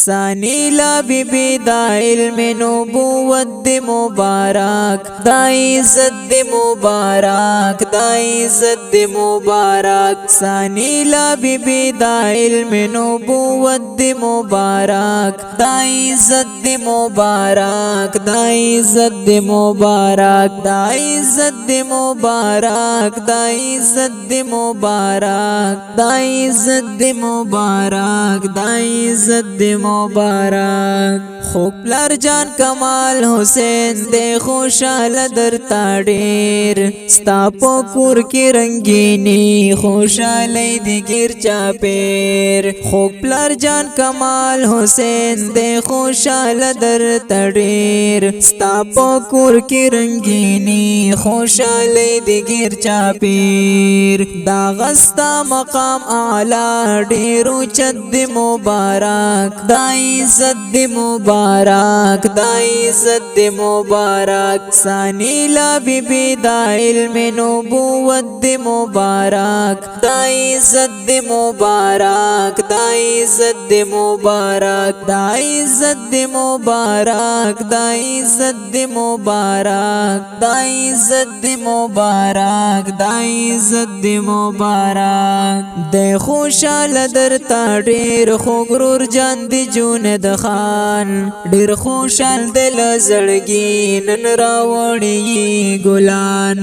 ثانی لا بی بی دا علم نبوت دی مبارک دا عزت دی مبارک دا عزت دی مبارک ثانی لا بی بی دا علم نبوت دی مبارک دا عزت دی مبارک دا عزت دی مبارک دا عزت دی مبارک دا عزت دی مبارک دا عزت دی مبارک دا عزت دی مبارک خوب لر جان کمال حسین دے خوشحال در تاڑیر ستا پا کور کی رنگینی خوشحالی دی گر چاپیر خوب لر جان کمال حسین دے خوشحال در تاڑیر ستا پا کور کی رنگینی خوشحالی دی گر چاپیر دا غستا مقام اعلی ڈیرو چد دی مبارک دا عزت دی مبارک دا عزت دی مبارک ثانی لا بی بی دا علم نبوت دی مبارک دا عزت دی مبارک دا عزت دی مبارک دا عزت دی مبارک دا عزت دی مبارک دا عزت دی مبارک دا عزت دی مبارک دے خوشحال در تا ډیر خوګرور جان دی جوند خان ډیر خوشحال دل زړګي نن راوړي ګلان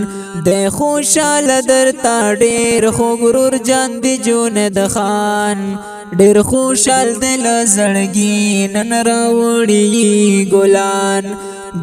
دے خوشحال در تا ډیر خوګرور جان دی جوند خان ډیر خوشحال دل زړګي نن راوړي ګلان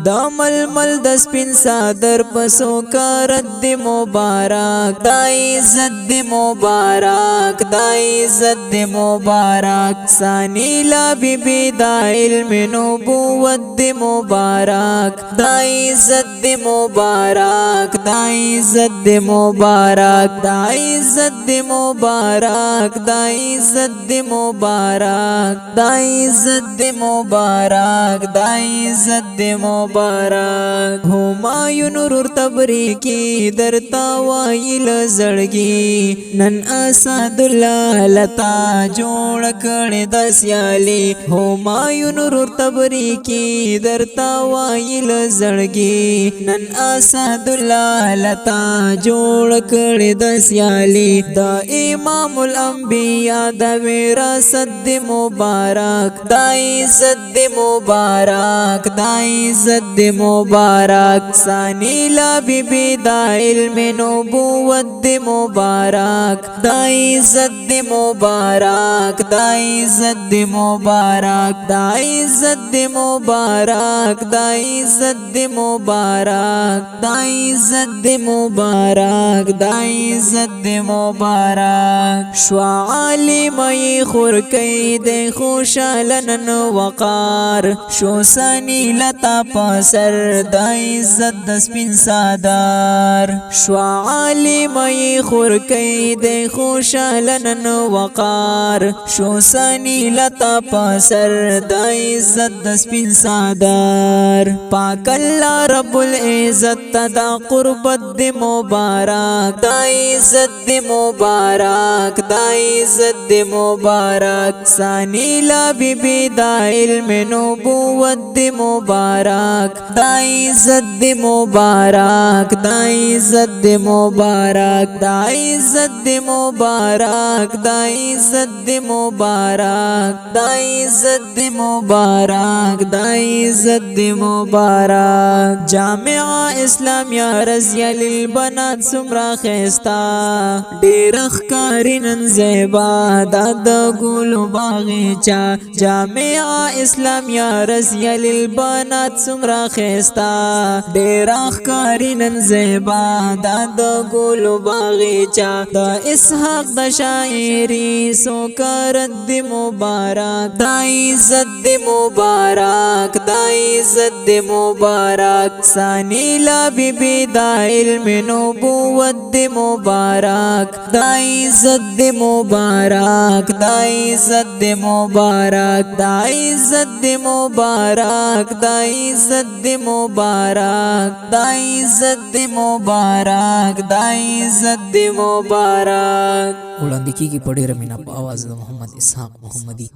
دا ململ د سپین صادر پسو کرت دی مبارک دا عزت دی مبارک دا عزت دی مبارک ثانی لا بی بی دا علم نبوت دی مبارک دا عزت دی مبارک دا عزت دی مبارک دا عزت دی مبارک دا عزت دی مبارک دا عزت دی مبارک دا عزت دی مبارک همایون رور تبریکی درتا وایل زړګي نن اسد الله لتا جوړ کړي د سیالي همایون رور تبریکی درتا وایل زړګي نن اسد الله لتا جوړ کړي د سیالي د امام الانبیاء د وراثت دی مبارک د عزت دی مبارک د عزت دی مبارک ثانی لا بی بی دا علم نبوت دی مبارک دا عزت دی مبارک دا عزت دی مبارک دا عزت دی مبارک دا عزت دی مبارک دا عزت دی مبارک دا عزت دی مبارک شوا عالم ای خور کئی دے خوشحال نن وقار شو ثانی لتا پسر دا عزت د سپین صادر شوا عالم ای خور کئی دے خوشحال نن وقار شو ثانی لتا پسر دا عزت د سپین صادر پاک اللہ رب العزت دا قربت دی مبارک دا عزت دی مبارک دا عزت دی مبارک ثانی لا بی بی دا علم نبوت دی مبارک دا عزت دی مبارک دا عزت دی مبارک دا عزت دی مبارک دا عزت دی مبارک دا عزت دی مبارک دا عزت دی مبارک جامعہ اسلامیہ رضیہ للبنات سمرا خیستا ډیر ښکاری نن زیبا دا د ګلو باغچا جامعہ اسلامیہ رضیہ للبنات سمرا خیستا ډیر ښکاری نن زیبا دا د ګلو باغچا د اسحاق د شاعری سو کرت دی مبارک دا عزت دی مبارک دا عزت دی مبارک ثانی لا بی بی دا علم نبوت دی مبارک دا عزت دی مبارک دا عزت دی مبارک دا عزت دی مبارک دا عزت دی مبارک دا عزت دی مبارک دا عزت دی مبارک وړاندې کیږي په ډېره مینه په اواز د محمد اسحاق محمدي